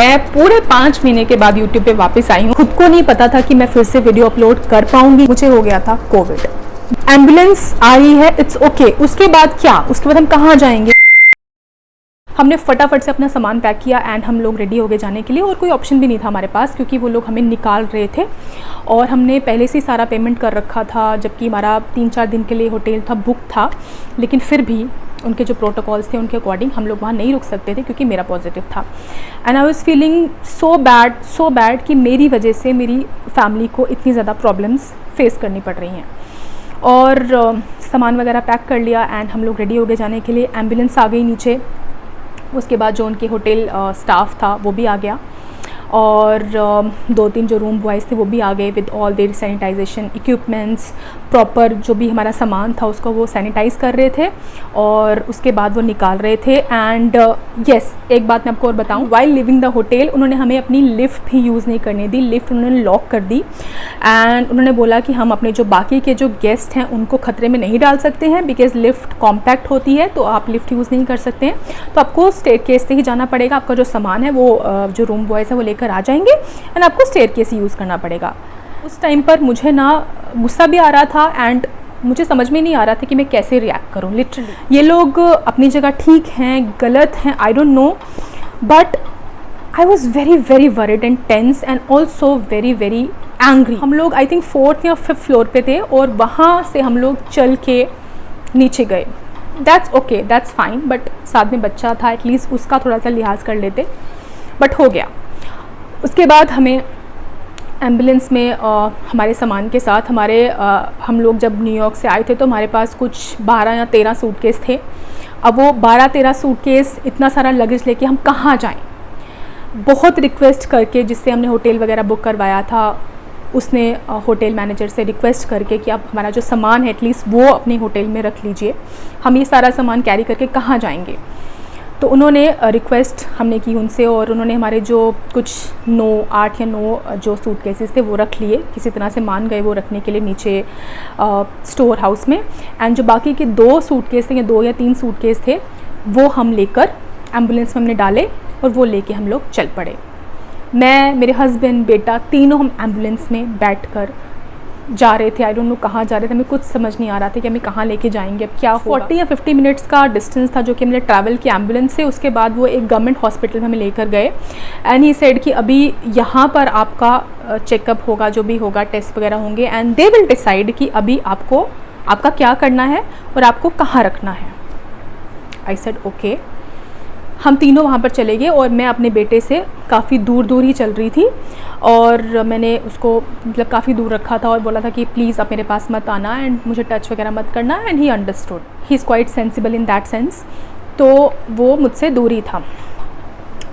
मैं पूरे 5 महीने के बाद यूट्यूब पे वापस आई हूँ। खुद को नहीं पता था कि मैं फिर से वीडियो अपलोड कर पाऊंगी। मुझे हो गया था कोविड। एम्बुलेंस आ रही है, इट्स ओके। उसके बाद क्या, उसके बाद हम कहाँ जाएंगे? हमने फटाफट से अपना सामान पैक किया एंड हम लोग रेडी हो गए जाने के लिए, और कोई ऑप्शन भी नहीं था हमारे पास क्योंकि वो लोग हमें निकाल रहे थे और हमने पहले से ही सारा पेमेंट कर रखा था, जबकि हमारा 3-4 दिन के लिए होटल था, बुक था। लेकिन फिर भी उनके जो प्रोटोकॉल्स थे उनके अकॉर्डिंग हम लोग वहाँ नहीं रुक सकते थे क्योंकि मेरा पॉजिटिव था। And I was feeling so bad कि मेरी वजह से मेरी फैमिली को इतनी ज़्यादा प्रॉब्लम्स फेस करनी पड़ रही हैं। और सामान वगैरह पैक कर लिया एंड हम लोग रेडी हो गए जाने के लिए। एम्बुलेंस आ गई नीचे, उसके बाद जो उनके होटल स्टाफ था वो भी आ गया, और 2-3 जो रूम बॉयज़ थे वो भी आ गए with all their sanitisation equipments. Proper जो भी हमारा सामान था उसको वो सैनिटाइज़ कर रहे थे और उसके बाद वो निकाल रहे थे। एंड येस, एक बात मैं आपको और बताऊं, वाइल लिविंग द होटल उन्होंने हमें अपनी लिफ्ट भी यूज़ नहीं करने दी। लिफ्ट उन्होंने लॉक कर दी एंड उन्होंने बोला कि हम अपने जो बाकी के जो गेस्ट हैं उनको ख़तरे में नहीं डाल सकते हैं, बिकॉज़ लिफ्ट कॉम्पैक्ट होती है तो आप लिफ्ट यूज़ नहीं कर सकते हैं। तो आपको स्टेयरकेस से ही जाना पड़ेगा। आपका जो सामान है वो जो रूम बॉयज़ है वो लेकर आ जाएंगे एंड आपको स्टेयरकेस ही यूज़ करना पड़ेगा। उस टाइम पर मुझे ना गुस्सा भी आ रहा था एंड मुझे समझ में नहीं आ रहा था कि मैं कैसे रिएक्ट करूं। लिटरली ये लोग अपनी जगह ठीक हैं, गलत हैं, I don't know, but I was very worried and tense and also very angry. हम लोग आई थिंक 4th या 5th फ्लोर पे थे और वहाँ से हम लोग चल के नीचे गए। That's okay, that's fine, but साथ में बच्चा था, एटलीस्ट उसका थोड़ा सा लिहाज कर लेते, बट हो गया। उसके बाद हमें एम्बुलेंस में हमारे सामान के साथ हम लोग जब न्यूयॉर्क से आए थे तो हमारे पास कुछ 12 या 13 सूटकेस थे। अब वो 12-13 सूटकेस, इतना सारा लगेज लेके हम कहाँ जाएं? बहुत रिक्वेस्ट करके, जिससे हमने होटल वगैरह बुक करवाया था, उसने होटल मैनेजर से रिक्वेस्ट करके कि आप हमारा जो सामान है एटलीस्ट वो अपने होटल में रख लीजिए, हम ये सारा सामान कैरी करके कहाँ जाएंगे। तो उन्होंने रिक्वेस्ट हमने की उनसे और उन्होंने हमारे जो कुछ 8 या 9 जो सूटकेसेस थे वो रख लिए, किसी तरह से मान गए वो रखने के लिए नीचे स्टोर हाउस में। एंड जो बाकी के 2 सूटकेस थे या 2 या 3 सूटकेस थे वो हम लेकर एम्बुलेंस में हमने डाले और वो लेके हम लोग चल पड़े। मैं, मेरे हस्बैंड, बेटा, तीनों हम एम्बुलेंस में बैठकर जा रहे थे। आई डोंट नो कहाँ जा रहे थे, हमें कुछ समझ नहीं आ रहा था कि हमें कहाँ लेके जाएंगे, अब क्या होगा। 40 या 50 मिनट्स का डिस्टेंस था जो कि हमने ट्रैवल किया एम्बुलेंस से। उसके बाद वो एक गवर्नमेंट हॉस्पिटल में हमें लेकर गए एंड ही सेड कि अभी यहाँ पर आपका चेकअप होगा, जो भी होगा, टेस्ट वगैरह होंगे एंड दे विल डिसाइड कि अभी आपका क्या करना है और आपको कहाँ रखना है। I said okay. हम तीनों वहाँ पर चले गए और मैं अपने बेटे से काफ़ी दूर ही चल रही थी और मैंने उसको मतलब काफ़ी दूर रखा था और बोला था कि प्लीज़ आप मेरे पास मत आना एंड मुझे टच वगैरह मत करना। And he understood, he is quite sensible in that sense. तो वो मुझसे दूर ही था।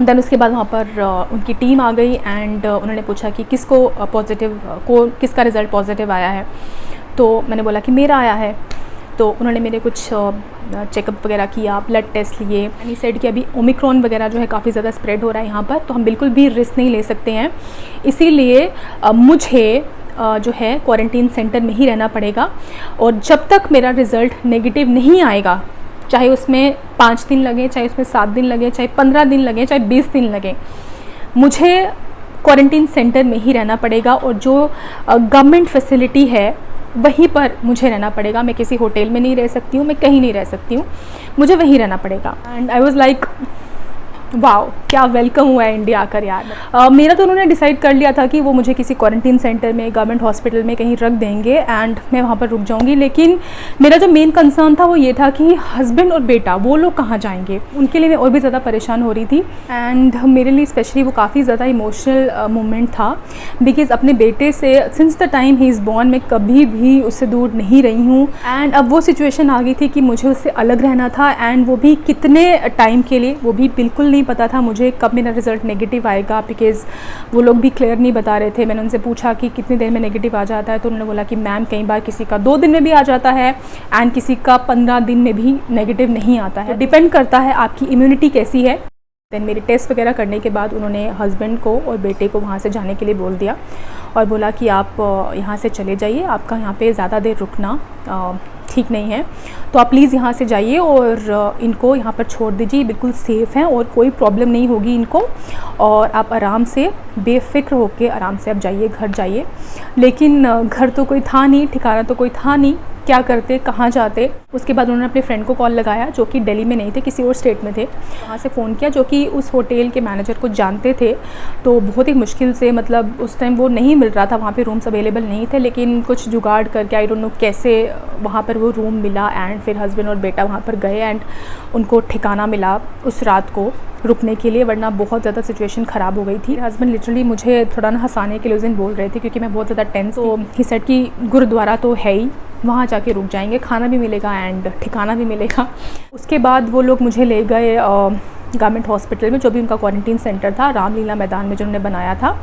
देन उसके बाद वहाँ पर उनकी टीम आ गई एंड उन्होंने पूछा कि किसका रिज़ल्ट पॉजिटिव आया है। तो मैंने बोला कि मेरा आया है। तो उन्होंने मेरे कुछ चेकअप वगैरह किया, ब्लड टेस्ट लिए एंड ही सेड कि अभी ओमिक्रॉन वगैरह जो है काफ़ी ज़्यादा स्प्रेड हो रहा है यहाँ पर, तो हम बिल्कुल भी रिस्क नहीं ले सकते हैं। इसीलिए मुझे जो है क्वारंटीन सेंटर में ही रहना पड़ेगा और जब तक मेरा रिज़ल्ट नेगेटिव नहीं आएगा, चाहे उसमें 5 दिन लगे, चाहे उसमें 7 दिन लगे, चाहे 15 दिन लगे, चाहे 20 दिन लगे, मुझे क्वारंटीन सेंटर में ही रहना पड़ेगा और जो गवर्नमेंट फैसिलिटी है वहीं पर मुझे रहना पड़ेगा। मैं किसी होटल में नहीं रह सकती हूँ, मैं कहीं नहीं रह सकती हूँ, मुझे वहीं रहना पड़ेगा। And I was like wow, क्या वेलकम हुआ है इंडिया आकर यार। मेरा तो उन्होंने डिसाइड कर लिया था कि वो मुझे किसी क्वारंटीन सेंटर में, गवर्नमेंट हॉस्पिटल में कहीं रख देंगे एंड मैं वहाँ पर रुक जाऊँगी। लेकिन मेरा जो मेन कंसर्न था वो ये था कि हस्बैंड और बेटा वो लोग कहाँ जाएंगे, उनके लिए मैं और भी ज़्यादा परेशान हो रही थी। एंड मेरे लिए स्पेशली वो काफ़ी ज़्यादा इमोशनल मोमेंट था, बिकॉज़ अपने बेटे से since the time he is born मैं कभी भी उससे दूर नहीं रही हूँ। एंड अब वो सिचुएशन आ गई थी कि मुझे उससे अलग रहना था एंड वो भी कितने टाइम के लिए, वो भी बिल्कुल नहीं पता था मुझे कब मेरा रिज़ल्ट नेगेटिव आएगा, बिकॉज़ वो लोग भी क्लियर नहीं बता रहे थे। मैंने उनसे पूछा कि कितनी देर में नेगेटिव आ जाता है, तो उन्होंने बोला कि मैम कई बार किसी का 2 दिन में भी आ जाता है एंड किसी का 15 दिन में भी नेगेटिव नहीं आता है, डिपेंड करता है आपकी इम्यूनिटी कैसी है। देन मेरे टेस्ट वगैरह करने के बाद उन्होंने हस्बैंड को और बेटे को वहाँ से जाने के लिए बोल दिया और बोला कि आप यहाँ से चले जाइए, आपका यहाँ पे ज़्यादा देर रुकना ठीक नहीं है, तो आप प्लीज़ यहाँ से जाइए और इनको यहाँ पर छोड़ दीजिए, बिल्कुल सेफ़ हैं और कोई प्रॉब्लम नहीं होगी इनको, और आप आराम से बेफ़िक्र होकर आराम से आप जाइए, घर जाइए। लेकिन घर तो कोई था नहीं, ठिकाना तो कोई था नहीं, क्या करते, कहाँ जाते। उसके बाद उन्होंने अपने फ्रेंड को कॉल लगाया जो कि दिल्ली में नहीं थे, किसी और स्टेट में थे, वहाँ से फ़ोन किया, जो कि उस होटल के मैनेजर को जानते थे। तो बहुत ही मुश्किल से, मतलब उस टाइम वो नहीं मिल रहा था, वहाँ पे रूम्स अवेलेबल नहीं थे, लेकिन कुछ जुगाड़ करके, आई डोंट नो कैसे, वहाँ पर वो रूम मिला एंड फिर हस्बैंड और बेटा वहाँ पर गए एंड उनको ठिकाना मिला उस रात को रुकने के लिए, वरना बहुत ज़्यादा सिचुएशन ख़राब हो गई थी। हस्बैंड लिटरली मुझे थोड़ा ना हंसाने के लिए उस दिन बोल रहे थे, क्योंकि मैं बहुत ज़्यादा टेंस। तो ही सेड कि गुरुद्वारा तो है ही, वहाँ जाके रुक जाएंगे, खाना भी मिलेगा एंड ठिकाना भी मिलेगा। उसके बाद वो लोग मुझे ले गए गवर्नमेंट हॉस्पिटल में, जो भी उनका क्वारंटीन सेंटर था रामलीला मैदान में जो उन्होंने बनाया था।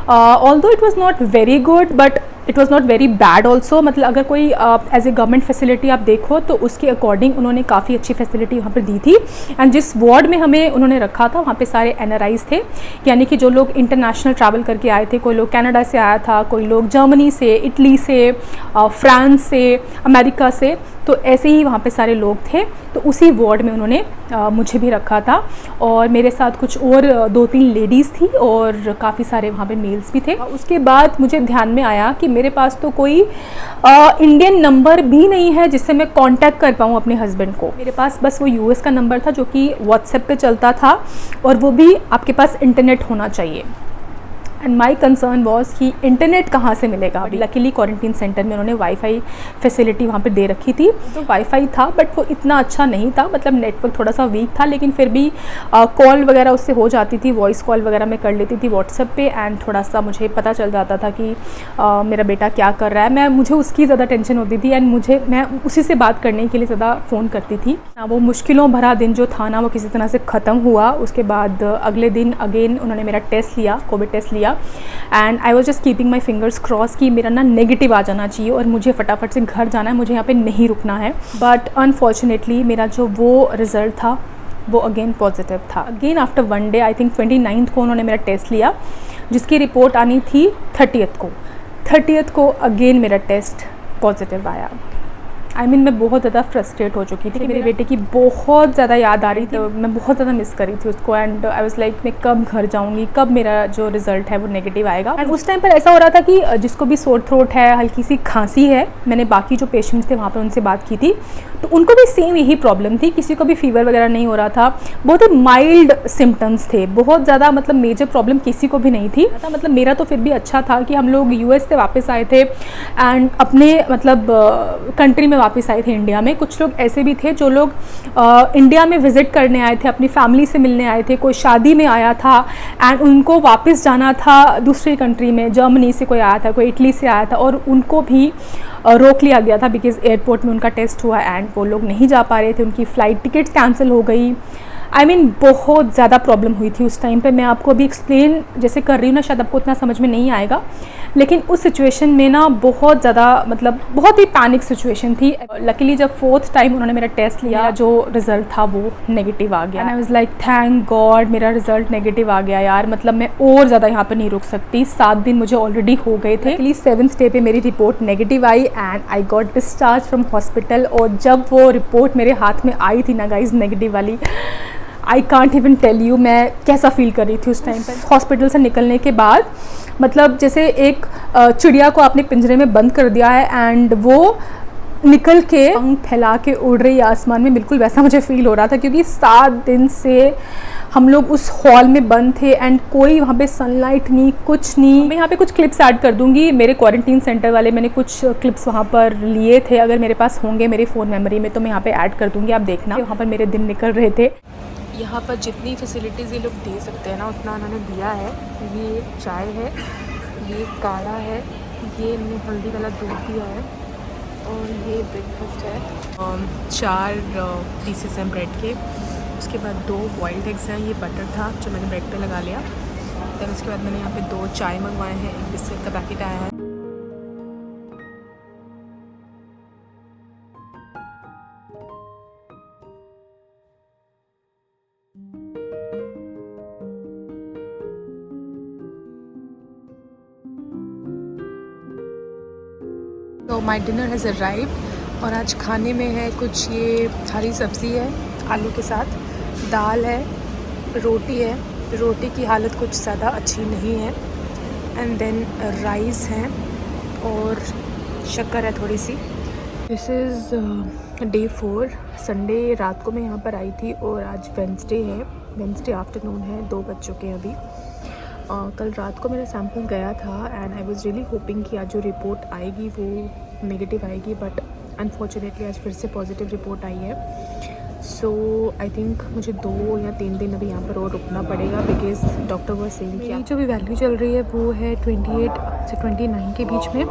Although it was not very good but it was not very bad also. मतलब अगर कोई एज ए गवर्नमेंट फैसिलिटी आप देखो तो उसके अकॉर्डिंग उन्होंने काफ़ी अच्छी फैसिलिटी वहाँ पर दी थी। एंड जिस वार्ड में हमें उन्होंने रखा था वहाँ पे सारे NRIs थे, यानी कि जो लोग इंटरनेशनल ट्रैवल करके आए थे। कोई लोग कनाडा से आया था, कोई लोग जर्मनी से, इटली से, फ्रांस से, अमेरिका से, तो ऐसे ही वहाँ पे सारे लोग थे। तो उसी वार्ड में उन्होंने मुझे भी रखा था और मेरे साथ कुछ और 2-3 लेडीज़ थी और काफ़ी सारे वहाँ पे मेल्स भी थे। उसके बाद मुझे ध्यान में आया कि मेरे पास तो कोई इंडियन नंबर भी नहीं है जिससे मैं कांटेक्ट कर पाऊँ अपने हस्बैंड को। मेरे पास बस वो US का नंबर था जो कि व्हाट्सएप पे चलता था, और वो भी आपके पास इंटरनेट होना चाहिए। एंड माई कंसर्न वॉज कि इंटरनेट कहाँ से मिलेगा। अभी लकीली क्वारंटीन सेंटर में उन्होंने वाईफाई फैसिलिटी वहाँ पे दे रखी थी, तो वाईफाई था बट वो इतना अच्छा नहीं था, मतलब नेटवर्क थोड़ा सा वीक था, लेकिन फिर भी कॉल वगैरह उससे हो जाती थी, वॉइस कॉल वगैरह मैं कर लेती थी व्हाट्सएप पे एंड थोड़ा सा मुझे पता चल जाता था कि मेरा बेटा क्या कर रहा है। मुझे उसकी ज़्यादा टेंशन होती थी एंड मैं उसी से बात करने के लिए ज़्यादा फ़ोन करती थी। वो मुश्किलों भरा दिन जो था ना, वो किसी तरह से ख़त्म हुआ। उसके बाद अगले दिन अगेन उन्होंने मेरा टेस्ट लिया, कोविड टेस्ट लिया, and I was just keeping my fingers cross कि मेरा ना नेगेटिव आ जाना चाहिए और मुझे फटाफट से घर जाना है, मुझे यहाँ पे नहीं रुकना है। बट अनफॉर्चुनेटली मेरा जो वो रिज़ल्ट था वो अगेन पॉजिटिव था। Again after 1 day, I think 29 को उन्होंने मेरा टेस्ट लिया, जिसकी रिपोर्ट आनी थी 30th को अगेन मेरा टेस्ट पॉजिटिव आया। मैं बहुत ज़्यादा फ्रस्ट्रेट हो चुकी थी कि मेरे बेटे की बहुत ज़्यादा याद आ रही थी, मैं बहुत ज़्यादा मिस कर रही थी उसको एंड आई वाज लाइक मैं कब घर जाऊंगी, कब मेरा जो रिज़ल्ट है वो नेगेटिव आएगा। एंड उस टाइम पर ऐसा हो रहा था कि जिसको भी सोर थ्रोट है, हल्की सी खांसी है, मैंने बाकी जो पेशेंट्स थे वहाँ पर उनसे बात की थी तो उनको भी सेम यही प्रॉब्लम थी, किसी को भी फीवर वगैरह नहीं हो रहा था, बहुत ही माइल्ड सिम्टम्स थे, बहुत ज़्यादा मतलब मेजर प्रॉब्लम किसी को भी नहीं थी। मतलब मेरा तो फिर भी अच्छा था कि हम लोग US से वापस आए थे एंड अपने मतलब कंट्री में वापस आए थे इंडिया में। कुछ लोग ऐसे भी थे जो लोग इंडिया में विज़िट करने आए थे, अपनी फैमिली से मिलने आए थे, कोई शादी में आया था एंड उनको वापस जाना था दूसरी कंट्री में, जर्मनी से कोई आया था, कोई इटली से आया था और उनको भी रोक लिया गया था बिकॉज़ एयरपोर्ट में उनका टेस्ट हुआ एंड वो लोग नहीं जा पा रहे थे, उनकी फ़्लाइट टिकट्स कैंसिल हो गई। बहुत ज़्यादा प्रॉब्लम हुई थी उस टाइम पे। मैं आपको अभी एक्सप्लेन जैसे कर रही हूँ ना, शायद आपको उतना समझ में नहीं आएगा, लेकिन उस सिचुएशन में ना बहुत ज़्यादा मतलब बहुत ही पैनिक सिचुएशन थी। लकीली जब 4th टाइम उन्होंने मेरा टेस्ट लिया, जो रिज़ल्ट था वो नेगेटिव आ गया। I was like thank God मेरा रिज़ल्ट नेगेटिव आ गया यार, मतलब मैं और ज़्यादा यहाँ पर नहीं रुक सकती। 7 दिन मुझे ऑलरेडी हो गए थे। लकीली 7th डे पे मेरी report negative I and I got discharge from hospital. और जब वो रिपोर्ट मेरे हाथ में आई थी ना गाइज, नेगेटिव वाली, I can't even tell you मैं कैसा फील कर रही थी उस टाइम पर। हॉस्पिटल से निकलने के बाद मतलब जैसे एक चिड़िया को आपने पिंजरे में बंद कर दिया है एंड वो निकल के पंख फैला के उड़ रही है आसमान में, बिल्कुल वैसा मुझे फील हो रहा था। क्योंकि 7 दिन से हम लोग उस हॉल में बंद थे एंड कोई वहाँ पे सनलाइट नहीं, कुछ नहीं। मैं यहाँ पे कुछ क्लिप्स ऐड कर दूँगी, मेरे क्वारंटीन सेंटर वाले मैंने कुछ क्लिप्स वहाँ पर लिए थे, अगर मेरे पास होंगे मेरे फ़ोन मेमोरी में तो मैं यहाँ पे ऐड कर दूँगी, आप देखना। वहाँ पर मेरे दिन निकल रहे थे। यहाँ पर जितनी फैसिलिटीज़ ये लोग दे सकते हैं ना उतना उन्होंने दिया है। ये चाय है, ये काढ़ा है, ये इन्होंने हल्दी वाला दूध दिया है और ये ब्रेकफास्ट है। 4 पीसेस हैं ब्रेड के, उसके बाद 2 बॉइल्ड एग्स हैं, ये बटर था जो मैंने ब्रेड पे लगा लिया। फिर उसके बाद मैंने यहाँ पे 2 चाय मंगवाए हैं, एक बिस्किट का पैकेट आया है। So my dinner has arrived. और आज खाने में है कुछ ये हरी सब्ज़ी है आलू के साथ, दाल है, रोटी है। रोटी की हालत कुछ ज़्यादा अच्छी नहीं है। एंड देन राइस है और शक्कर है थोड़ी सी। This is day 4। संडे रात को मैं यहाँ पर आई थी और आज वेंसडे है, वेंसडे आफ्टरनून है, 2 बज चुके हैं अभी। कल रात को मेरा सैम्पल गया था and I was really hoping कि आज जो रिपोर्ट आएगी वो नेगेटिव आएगी, बट अनफॉर्चुनेटली आज फिर से पॉजिटिव रिपोर्ट आई है। सो आई थिंक मुझे 2 या 3 दिन अभी यहाँ पर और रुकना पड़ेगा, बिकॉज डॉक्टर वो सेम कि जो भी वैल्यू चल रही है वो है 28 से 29 के बीच में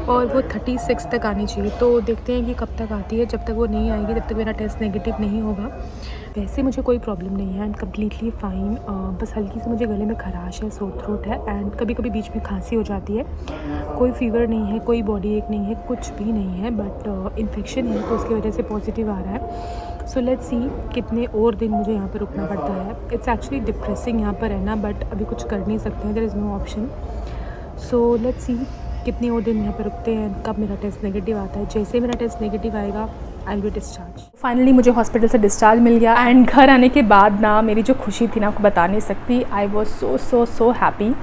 और वो 36 तक आनी चाहिए। तो देखते हैं कि कब तक आती है। जब तक वो नहीं आएगी तब तक मेरा टेस्ट नेगेटिव नहीं होगा। वैसे मुझे कोई प्रॉब्लम नहीं है एंड कम्प्लीटली फ़ाइन। बस हल्की सी मुझे गले में खराश है, सोर थ्रोट है एंड कभी कभी बीच में खांसी हो जाती है। कोई फीवर नहीं है, कोई बॉडी एक नहीं है, कुछ भी नहीं है, बट इन्फेक्शन है तो उसकी वजह से पॉजिटिव आ रहा है। सो लेट्स सी कितने और दिन मुझे यहाँ पर रुकना पड़ता है। इट्स एक्चुअली डिप्रेसिंग यहाँ पर रहना, बट अभी कुछ कर नहीं सकते हैं, there is no option. So let's see कितने और दिन यहाँ पर रुकते हैं, कब मेरा टेस्ट नेगेटिव आता है। जैसे मेरा टेस्ट नेगेटिव आएगा I will be discharge. Finally मुझे हॉस्पिटल से डिस्चार्ज मिल गया एंड घर आने के बाद ना मेरी जो खुशी थी ना आपको बता नहीं सकती। I was so happy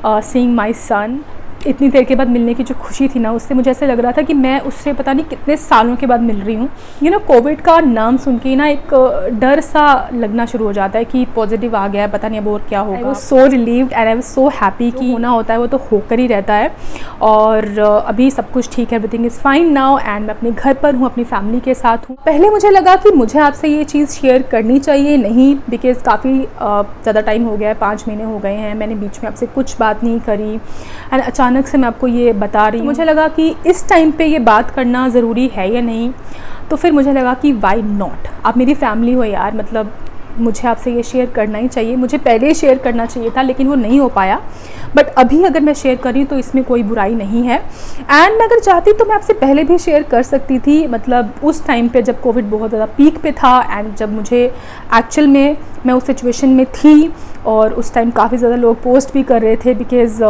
seeing my son. इतनी देर के बाद मिलने की जो खुशी थी ना, उससे मुझे ऐसे लग रहा था कि मैं उससे पता नहीं कितने सालों के बाद मिल रही हूँ। यू नो कोविड का नाम सुन के ना एक डर सा लगना शुरू हो जाता है कि पॉजिटिव आ गया है, पता नहीं अब और क्या होगा। I was so relieved and I was so happy कि होना होता है वो तो होकर ही रहता है। और अभी सब कुछ ठीक है, everything is fine now and मैं अपने घर पर हूँ, अपनी फैमिली के साथ हूँ। पहले मुझे लगा कि मुझे आपसे ये चीज़ शेयर करनी चाहिए, नहीं, बिकॉज़ काफ़ी ज़्यादा टाइम हो गया है, 5 महीने हो गए हैं, मैंने बीच में आपसे कुछ बात नहीं करी एंड अचानक से मैं आपको ये बता रही हूँ। मुझे लगा कि इस टाइम पे ये बात करना ज़रूरी है या नहीं, तो फिर मुझे लगा कि वाई नॉट। आप मेरी फैमिली हो यार, मतलब मुझे आपसे ये शेयर करना ही चाहिए। मुझे पहले शेयर करना चाहिए था लेकिन वो नहीं हो पाया, बट अभी अगर मैं शेयर करी तो इसमें कोई बुराई नहीं है। एंड मैं अगर चाहती तो मैं आपसे पहले भी शेयर कर सकती थी, मतलब उस टाइम पे जब कोविड बहुत ज़्यादा पीक पे था एंड जब मुझे एक्चुअल में मैं उस सिचुएशन में थी और उस टाइम काफ़ी ज़्यादा लोग पोस्ट भी कर रहे थे, बिकॉज़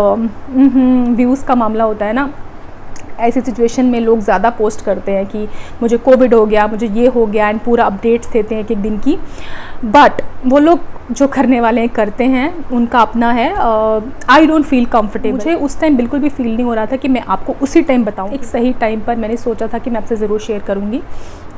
व्यूज़ का मामला होता है ना। ऐसी सिचुएशन में लोग ज़्यादा पोस्ट करते हैं कि मुझे कोविड हो गया, मुझे ये हो गया एंड पूरा अपडेट्स देते हैं एक एक दिन की। बट वो लोग जो करने वाले हैं करते हैं, उनका अपना है। I don't feel comfortable. मुझे उस टाइम बिल्कुल भी फील नहीं हो रहा था कि मैं आपको उसी टाइम बताऊं। एक सही टाइम पर मैंने सोचा था कि मैं आपसे ज़रूर शेयर करूंगी,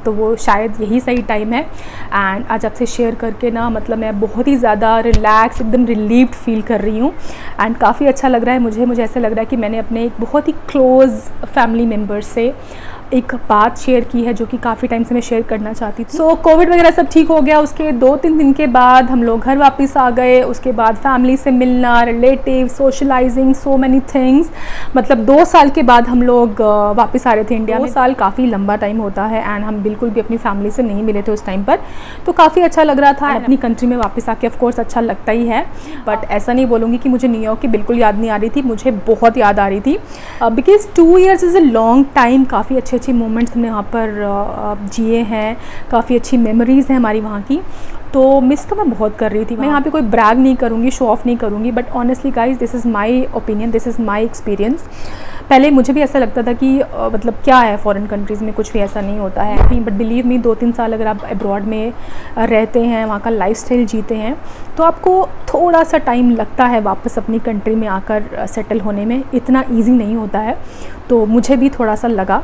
तो वो शायद यही सही टाइम है। एंड आज आपसे शेयर करके ना मतलब मैं बहुत ही ज़्यादा रिलैक्स, एकदम रिलीव्ड फील कर रही हूँ एंड काफ़ी अच्छा लग रहा है मुझे ऐसा लग रहा है कि मैंने अपने एक बहुत ही क्लोज़ फैमिली मेम्बर से एक बात शेयर की है जो कि काफ़ी टाइम से मैं शेयर करना चाहती थी। सो कोविड वगैरह सब ठीक हो गया, उसके 2-3 दिन के बाद हम लोग घर वापस आ गए। उसके बाद फैमिली से मिलना, relative, socialising, so many things. मतलब 2 साल के बाद हम लोग वापस आ रहे थे इंडिया में। 2 साल काफ़ी लंबा टाइम होता है एंड हम बिल्कुल भी अपनी फैमिली से नहीं मिले थे उस टाइम पर, तो काफ़ी अच्छा लग रहा था। अपनी कंट्री में वापस आके ऑफकोर्स अच्छा लगता ही है, बट ऐसा नहीं बोलूँगी कि मुझे न्यूयॉर्क की बिल्कुल याद नहीं आ रही थी, मुझे बहुत याद आ रही थी। Because 2 years is a long time. काफ़ी अच्छे मोमेंट्स हमने वहाँ पर जिए हैं, काफ़ी अच्छी मेमोरीज़ हैं हमारी वहाँ की, तो मिस तो मैं बहुत कर रही थी। मैं यहाँ पे कोई ब्रैग नहीं करूँगी, शो ऑफ नहीं करूँगी, but honestly guys this is my opinion, this is my experience. पहले मुझे भी ऐसा लगता था कि मतलब क्या है फॉरेन कंट्रीज़ में, कुछ भी ऐसा नहीं होता है। बट बिलीव मी 2-3 साल अगर आप अब्रॉड में रहते हैं, वहाँ का लाइफस्टाइल जीते हैं, तो आपको थोड़ा सा टाइम लगता है वापस अपनी कंट्री में आकर सेटल होने में। इतना ईजी नहीं होता है, तो मुझे भी थोड़ा सा लगा।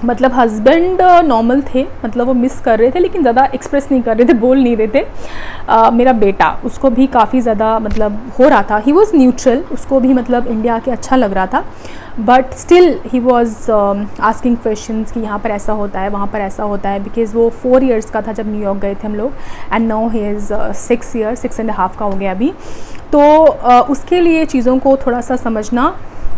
मतलब हस्बैंड नॉर्मल थे, मतलब वो मिस कर रहे थे लेकिन ज़्यादा एक्सप्रेस नहीं कर रहे थे, बोल नहीं रहे थे। मेरा बेटा, उसको भी काफ़ी ज़्यादा मतलब हो रहा था, ही वॉज़ न्यूट्रल, उसको भी मतलब इंडिया के अच्छा लग रहा था, but still he was asking questions कि यहाँ पर ऐसा होता है, वहाँ पर ऐसा होता है, बिकॉज़ वो 4 years का था जब न्यूयॉर्क गए थे हम लोग and now he is 6 years, 6.5 का हो गया अभी। तो उसके लिए चीज़ों को थोड़ा सा समझना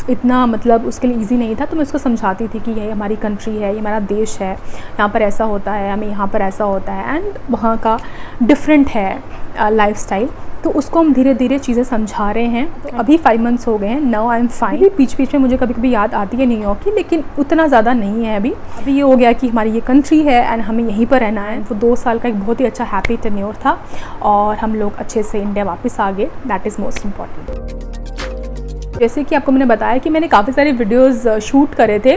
इतना मतलब उसके लिए इजी नहीं था, तो मैं उसको समझाती थी कि ये हमारी कंट्री है, ये हमारा देश है, यहाँ पर ऐसा होता है, हमें यहाँ पर ऐसा होता है एंड वहाँ का डिफरेंट है लाइफस्टाइल। तो उसको हम धीरे धीरे चीज़ें समझा रहे हैं। तो अभी 5 months हो गए हैं, नाउ आई एम फाइन। बीच बीच में मुझे कभी कभी याद आती है न्यूयॉर्क की, लेकिन उतना ज़्यादा नहीं है अभी ये हो गया कि हमारी ये कंट्री है एंड हमें यहीं पर रहना है। वो 2 साल का एक बहुत ही अच्छा हैप्पी टेन्योर था और हम लोग अच्छे से इंडिया वापस आ गए, दैट इज़ मोस्ट इम्पॉर्टेंट। जैसे कि आपको मैंने बताया कि मैंने काफ़ी सारे वीडियोस शूट करे थे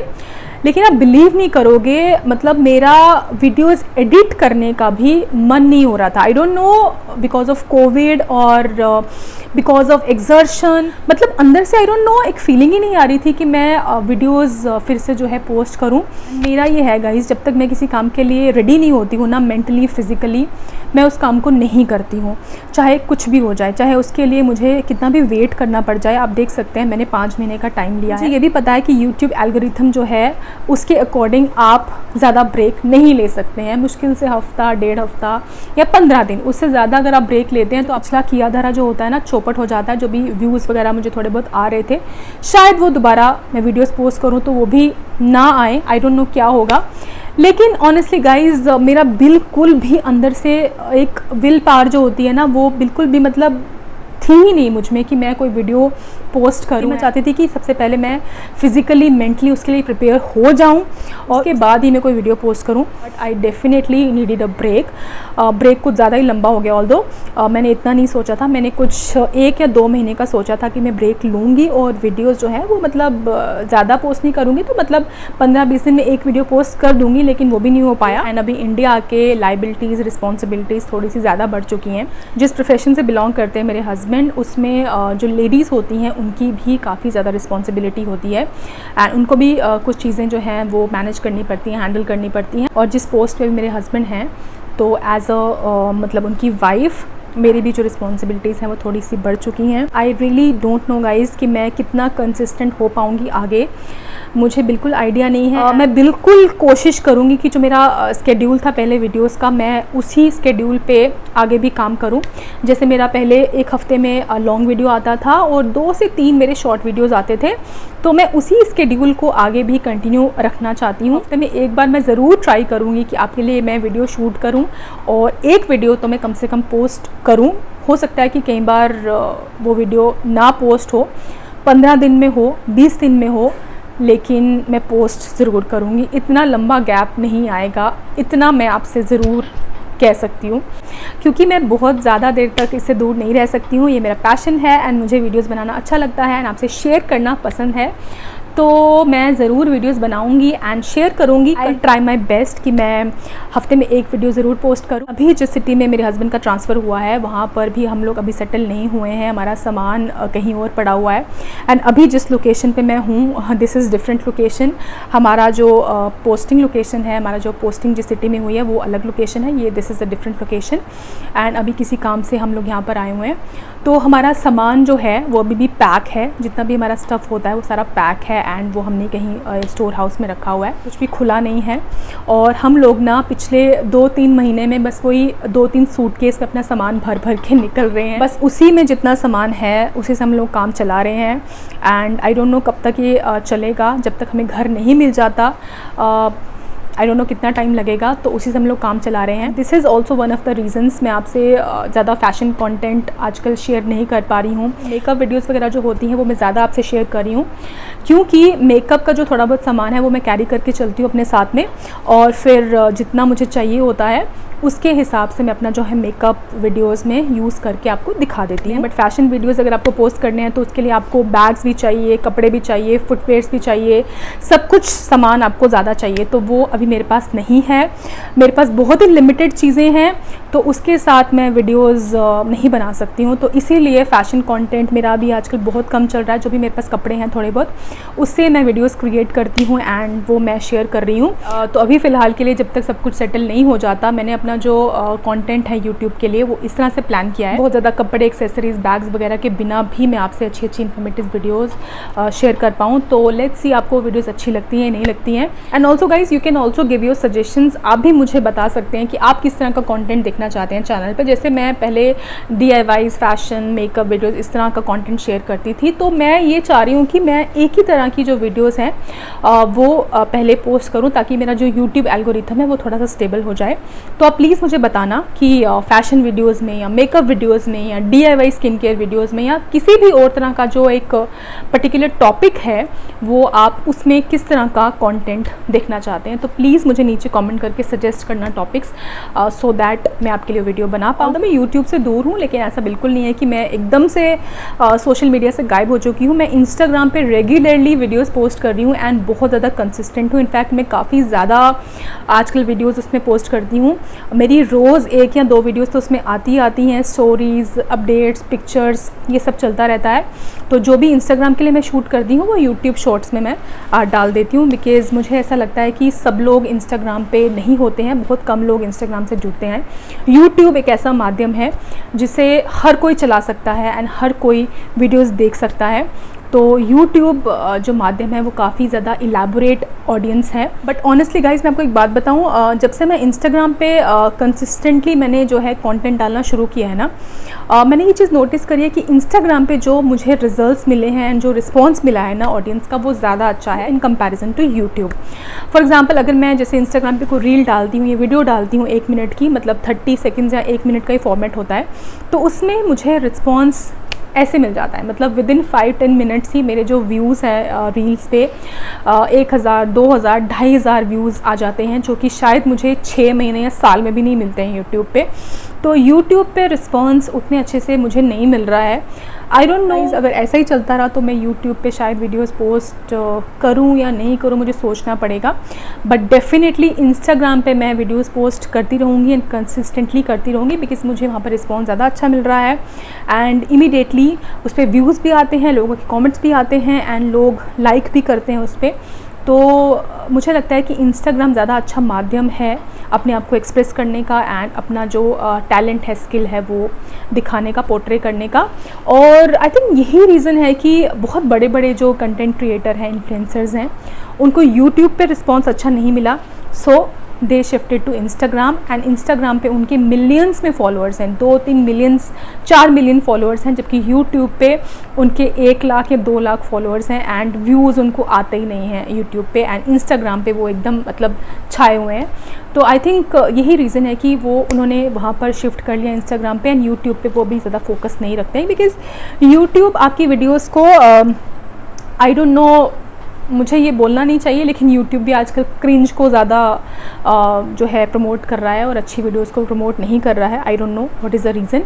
लेकिन आप बिलीव नहीं करोगे, मतलब मेरा वीडियोस एडिट करने का भी मन नहीं हो रहा था। आई don't no, because of Covid और बिकॉज ऑफ एक्सर्शन, मतलब अंदर से आई डोंट नो, एक फीलिंग ही नहीं आ रही थी कि मैं वीडियोस फिर से जो है पोस्ट करूं। मेरा ये है गाइस, जब तक मैं किसी काम के लिए रेडी नहीं होती हूँ ना, मेंटली फिजिकली, मैं उस काम को नहीं करती हूँ, चाहे कुछ भी हो जाए, चाहे उसके लिए मुझे कितना भी वेट करना पड़ जाए। आप देख सकते हैं मैंने 5 महीने का टाइम लिया है। मुझे ये भी पता है कि यूट्यूब एल्गोरिथम जो है उसके अकॉर्डिंग आप ज़्यादा ब्रेक नहीं ले सकते हैं, मुश्किल से हफ्ता, 1.5 हफ्ता या 15 दिन, उससे ज़्यादा अगर आप ब्रेक लेते हैं तो पिछला किया धरा जो होता है ना, चौपट हो जाता है। जो भी व्यूज़ वगैरह मुझे थोड़े बहुत आ रहे थे, शायद वो दोबारा मैं वीडियोस पोस्ट करूँ तो वो भी ना आए, आई डोंट नो क्या होगा। लेकिन ऑनेस्टली गाइज, मेरा बिल्कुल भी अंदर से एक विल पावर जो होती है ना, वो बिल्कुल भी मतलब थी ही नहीं मुझ में कि मैं कोई वीडियो पोस्ट करूँ। मैं चाहती थी कि सबसे पहले मैं फिज़िकली मेंटली उसके लिए प्रिपेयर हो जाऊँ और उसके बाद ही मैं कोई वीडियो पोस्ट करूँ। But I definitely needed a break. Break कुछ ज़्यादा ही लंबा हो गया, ऑल्दो मैंने इतना नहीं सोचा था। मैंने कुछ 1 या 2 महीने का सोचा था कि मैं ब्रेक लूँगी और वीडियोज़ जो है वो मतलब ज़्यादा पोस्ट नहीं करूँगी, तो मतलब 15-20 दिन में एक वीडियो पोस्ट कर दूँगी, लेकिन वो भी नहीं हो पाया। एंड अभी इंडिया आके लाइबिलिटीज़, रिस्पॉन्सिबिलिटीज़ थोड़ी सी ज़्यादा बढ़ चुकी हैं। जिस प्रोफेशन से बिलोंग करते हैं मेरे हस्बैंड, उसमें जो लेडीज़ होती हैं उनकी भी काफ़ी ज़्यादा रिस्पॉन्सिबिलिटी होती है एंड उनको भी कुछ चीज़ें जो हैं वो मैनेज करनी पड़ती हैं, हैंडल करनी पड़ती हैं। और जिस पोस्ट पे मेरे हस्बैंड हैं, तो एज अ मतलब उनकी वाइफ मेरी भी जो रिस्पॉन्सिबिलिटीज़ हैं वो थोड़ी सी बढ़ चुकी हैं। I really don't know guys कि मैं कितना कंसिस्टेंट हो पाऊँगी आगे, मुझे बिल्कुल आइडिया नहीं है। मैं बिल्कुल कोशिश करूँगी कि जो मेरा स्केड्यूल था पहले वीडियोस का, मैं उसी स्केड्यूल पे आगे भी काम करूँ। जैसे मेरा पहले 1 हफ्ते में लॉन्ग वीडियो आता था और 2 से 3 मेरे शॉर्ट वीडियोस आते थे, तो मैं उसी स्केड्यूल को आगे भी कंटिन्यू रखना चाहती हूँ। हफ्ते में एक बार मैं ज़रूर ट्राई करूँगी कि आपके लिए मैं वीडियो शूट करूँ और एक वीडियो तो मैं कम से कम पोस्ट करूँ। हो सकता है कि कई बार वो वीडियो ना पोस्ट हो, 15 दिन में हो, 20 दिन में हो, लेकिन मैं पोस्ट ज़रूर करूँगी। इतना लंबा गैप नहीं आएगा, इतना मैं आपसे ज़रूर कह सकती हूँ, क्योंकि मैं बहुत ज़्यादा देर तक इससे दूर नहीं रह सकती हूँ। ये मेरा पैशन है एंड मुझे वीडियोस बनाना अच्छा लगता है एंड आपसे शेयर करना पसंद है, तो मैं ज़रूर वीडियोस बनाऊंगी एंड शेयर करूंगी। आई ट्राई माय बेस्ट कि मैं हफ्ते में एक वीडियो ज़रूर पोस्ट करूं। अभी जिस सिटी में मेरे हस्बैंड का ट्रांसफ़र हुआ है वहाँ पर भी हम लोग अभी सेटल नहीं हुए हैं, हमारा सामान कहीं और पड़ा हुआ है। एंड अभी जिस लोकेशन पे मैं हूँ, दिस इज़ डिफरेंट लोकेशन। हमारा जो पोस्टिंग लोकेशन है, हमारा जो पोस्टिंग जिस सिटी में हुई है वो अलग लोकेशन है, ये this is a different location. And अभी किसी काम से हम लोग यहाँ पर आए हुए हैं, तो हमारा सामान जो है वो अभी भी पैक है, जितना भी हमारा स्टफ़ होता है वो सारा पैक है एंड वो हमने कहीं स्टोर हाउस में रखा हुआ है, कुछ भी खुला नहीं है। और हम लोग ना पिछले 2-3 महीने में बस वही 2-3 सूटकेस में अपना सामान भर भर के निकल रहे हैं। बस उसी में जितना सामान है उसी से हम लोग काम चला रहे हैं एंड आई डोंट नो कब तक ये चलेगा, जब तक हमें घर नहीं मिल जाता। आई डोंट नो कितना टाइम लगेगा, तो उसी से हम लोग काम चला रहे हैं। This is also one of the reasons मैं आपसे ज़्यादा फैशन कंटेंट आजकल शेयर नहीं कर पा रही हूँ। मेकअप वीडियोस वगैरह जो होती हैं वो मैं ज़्यादा आपसे शेयर कर रही हूँ, क्योंकि मेकअप का जो थोड़ा बहुत सामान है वो मैं कैरी करके चलती हूँ अपने साथ में, और फिर जितना मुझे चाहिए होता है उसके हिसाब से मैं अपना जो है मेकअप वीडियोस में यूज़ करके आपको दिखा देती हूँ। बट फैशन वीडियोस अगर आपको पोस्ट करने हैं तो उसके लिए आपको बैग्स भी चाहिए, कपड़े भी चाहिए, फुटवेयर्स भी चाहिए, सब कुछ सामान आपको ज़्यादा चाहिए, तो वो अभी मेरे पास नहीं है। मेरे पास बहुत ही लिमिटेड चीज़ें हैं, तो उसके साथ मैं वीडियोज़ नहीं बना सकती हूँ। तो इसीलिए फ़ैशन कॉन्टेंट मेरा अभी आजकल बहुत कम चल रहा है। जो भी मेरे पास कपड़े हैं थोड़े बहुत, उससे मैं वीडियोज़ क्रिएट करती हूँ एंड वो मैं शेयर कर रही हूँ। तो अभी फ़िलहाल के लिए जब तक सब कुछ सेटल नहीं हो जाता, मैंने अपना जो कंटेंट है यूट्यूब के लिए वो इस तरह से प्लान किया है। बहुत ज़्यादा कपड़े, एक्सेसरीज, बैग्स वगैरह के बिना भी मैं आपसे अच्छी अच्छी इन्फॉर्मेटिव वीडियोस शेयर कर पाऊँ। तो लेट्स सी आपको वीडियोस अच्छी लगती हैं नहीं लगती हैं। And also guys you can also give your suggestions. आप भी मुझे बता सकते हैं कि आप किस तरह का कंटेंट देखना चाहते हैं चैनल पर। जैसे मैं पहले DIYs, फैशन, मेकअप वीडियोज़ इस तरह का कॉन्टेंट शेयर करती थी, तो मैं ये चाह रही हूँ कि मैं एक ही तरह की जो वीडियोज़ हैं वो पहले पोस्ट करूँ, ताकि मेरा जो यूट्यूब एल्गोरिथम है वो थोड़ा सा स्टेबल हो जाए। तो आप प्लीज़ मुझे बताना कि फैशन वीडियोस में या मेकअप वीडियोस में या DIY स्किन केयर वीडियोस में या किसी भी और तरह का जो एक पर्टिकुलर टॉपिक है वो आप उसमें किस तरह का कंटेंट देखना चाहते हैं। तो प्लीज़ मुझे नीचे कमेंट करके सजेस्ट करना टॉपिक्स, सो दैट मैं आपके लिए वीडियो बना पाऊँ। तो मैं यूट्यूब से दूर हूँ, लेकिन ऐसा बिल्कुल नहीं है कि मैं एकदम से सोशल मीडिया से गायब हो चुकी हूँ। मैं इंस्टाग्राम पे रेगुलरली वीडियोस पोस्ट कर रही हूँ एंड बहुत ज़्यादा कंसिस्टेंट हूँ। इनफैक्ट मैं काफ़ी ज़्यादा आजकल वीडियोस उसमें पोस्ट करती हूँ। मेरी रोज़ 1 या 2 वीडियोस तो उसमें आती हैं, स्टोरीज़, अपडेट्स, पिक्चर्स, ये सब चलता रहता है। तो जो भी इंस्टाग्राम के लिए मैं शूट करती हूँ वो यूट्यूब शॉर्ट्स में मैं डाल देती हूँ, बिकॉज़ मुझे ऐसा लगता है कि सब लोग इंस्टाग्राम पे नहीं होते हैं, बहुत कम लोग इंस्टाग्राम से जुड़ते हैं। यूट्यूब एक ऐसा माध्यम है जिसे हर कोई चला सकता है एंड हर कोई वीडियोस देख सकता है। तो YouTube जो माध्यम है वो काफ़ी ज़्यादा इलेबोरेट ऑडियंस है। बट ऑनेस्टली गाइज मैं आपको एक बात बताऊँ, जब से मैं इंस्टाग्राम पे कंसिस्टेंटली मैंने जो है कंटेंट डालना शुरू किया है ना, मैंने ये चीज़ नोटिस करी है कि इंस्टाग्राम पे जो मुझे रिजल्ट्स मिले हैं एंड जो रिस्पॉन्स मिला है ना ऑडियंस का, वो ज़्यादा अच्छा है in comparison to YouTube. For example अगर मैं जैसे इंस्टाग्राम पे कोई रील डालती हूँ या वीडियो डालती हूँ 1 मिनट की, मतलब 30 सेकेंड्स या 1 मिनट का ही फॉर्मेट होता है, तो उसमें मुझे रिस्पॉन्स ऐसे मिल जाता है, मतलब विद इन 5-10 मिनट्स ही मेरे जो व्यूज़ हैं रील्स पे 1000, 2000, 2500 व्यूज़ आ जाते हैं, जो कि शायद मुझे 6 महीने या साल में भी नहीं मिलते हैं यूट्यूब पे। तो यूट्यूब पे रिस्पॉन्स उतने अच्छे से मुझे नहीं मिल रहा है। आई डोंट नो, अगर ऐसा ही चलता रहा तो मैं यूट्यूब पे शायद वीडियोस पोस्ट करूं या नहीं करूं, मुझे सोचना पड़ेगा। बट डेफिनेटली इंस्टाग्राम पे मैं वीडियोस पोस्ट करती रहूंगी एंड कंसिस्टेंटली करती रहूंगी, बिकॉज मुझे वहाँ पर रिस्पॉन्स ज़्यादा अच्छा मिल रहा है एंड इमीडिएटली उस पर व्यूज़ भी आते हैं, लोगों के कॉमेंट्स भी आते हैं एंड लोग लाइक भी करते हैं उस पर। तो मुझे लगता है कि इंस्टाग्राम ज़्यादा अच्छा माध्यम है अपने आप को एक्सप्रेस करने का एंड अपना जो टैलेंट है, स्किल है, वो दिखाने का, पोर्ट्रे करने का। और आई थिंक यही रीज़न है कि बहुत बड़े बड़े जो कंटेंट क्रिएटर हैं, इन्फ्लुएंसर्स हैं, उनको यूट्यूब पे रिस्पॉन्स अच्छा नहीं मिला, so they shifted to Instagram and Instagram पे उनके मिलियंस में फॉलोअर्स हैं, 2-3 मिलियंस, 4 मिलियन फॉलोअर्स हैं, जबकि यूट्यूब पे उनके 1 लाख या 2 लाख फॉलोअर्स हैं एंड व्यूज़ उनको आते ही नहीं हैं यूट्यूब पे एंड इंस्टाग्राम पे वो एकदम मतलब छाए हुए हैं। तो आई थिंक यही रीज़न है कि वो उन्होंने वहाँ पर शिफ्ट कर लिया इंस्टाग्राम पे एंड यूट्यूब पे वो भी ज़्यादा फोकस नहीं रखते हैं, बिकॉज़ यूट्यूब आपकी वीडियोज़ को आई डोंट नो, मुझे ये बोलना नहीं चाहिए, लेकिन YouTube भी आजकल क्रिंज को ज़्यादा जो है प्रमोट कर रहा है और अच्छी वीडियोस को प्रमोट नहीं कर रहा है। आई don't know what is the reason,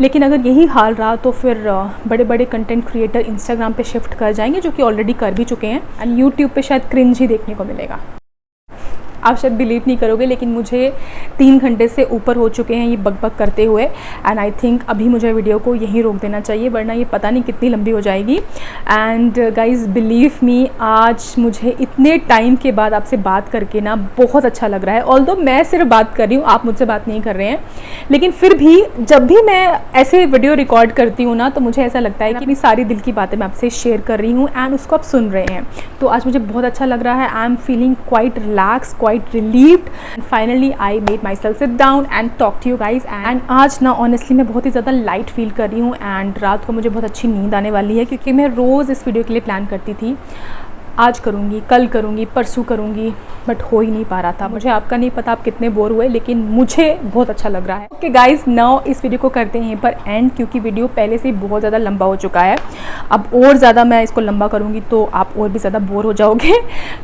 लेकिन अगर यही हाल रहा तो फिर बड़े बड़े कंटेंट क्रिएटर इंस्टाग्राम पे शिफ्ट कर जाएंगे, जो कि ऑलरेडी कर भी चुके हैं एंड YouTube पे शायद क्रिंज ही देखने को मिलेगा। आप शायद बिलीव नहीं करोगे, लेकिन मुझे 3 घंटे से ऊपर हो चुके हैं ये बकबक करते हुए एंड आई थिंक अभी मुझे वीडियो को यहीं रोक देना चाहिए, वरना ये पता नहीं कितनी लंबी हो जाएगी। एंड गाइज़ बिलीव मी, आज मुझे इतने टाइम के बाद आपसे बात करके ना बहुत अच्छा लग रहा है। ऑल्दो मैं सिर्फ बात कर रही हूँ, आप मुझसे बात नहीं कर रहे हैं, लेकिन फिर भी जब भी मैं ऐसे वीडियो रिकॉर्ड करती हूँ ना, तो मुझे ऐसा लगता है कि अपनी सारी दिल की बातें मैं आपसे शेयर कर रही हूँ एंड उसको आप सुन रहे हैं। तो आज मुझे बहुत अच्छा लग रहा है। I am feeling quite relax, quite relieved and finally I made myself sit down and talk to you guys and आज ना ऑनेस्टली मैं बहुत ही ज़्यादा लाइट फील कर रही हूँ एंड रात को मुझे बहुत अच्छी नींद आने वाली है, क्योंकि मैं रोज़ इस वीडियो के लिए प्लान करती थी, आज करूँगी, कल करूँगी, परसों करूँगी, बट हो ही नहीं पा रहा था। मुझे आपका नहीं पता आप कितने बोर हुए, लेकिन मुझे बहुत अच्छा लग रहा है। ओके गाइज, नाउ इस वीडियो को करते हैं यहीं पर एंड, क्योंकि वीडियो पहले से ही बहुत ज़्यादा लंबा हो चुका है। अब और ज़्यादा मैं इसको लंबा करूँगी तो आप और भी ज़्यादा बोर हो जाओगे।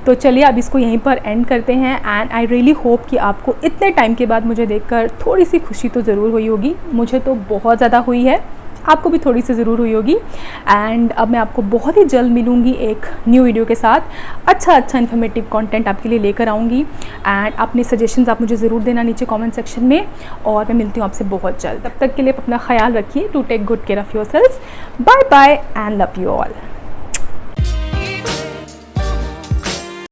तो चलिए अब इसको यहीं पर एंड करते हैं एंड आई रियली होप कि आपको इतने टाइम के बाद मुझे देखकर थोड़ी सी खुशी तो ज़रूर हुई होगी। मुझे तो बहुत ज़्यादा हुई है, आपको भी थोड़ी सी ज़रूर हुई होगी। एंड अब मैं आपको बहुत ही जल्द मिलूँगी एक न्यू वीडियो के साथ, अच्छा इन्फॉर्मेटिव कंटेंट आपके लिए लेकर आऊँगी एंड अपने सजेशंस आप मुझे ज़रूर देना नीचे कमेंट सेक्शन में, और मैं मिलती हूँ आपसे बहुत जल्द। तब तक के लिए अपना ख्याल रखिए। To take good care of yourself. Bye bye and love you all.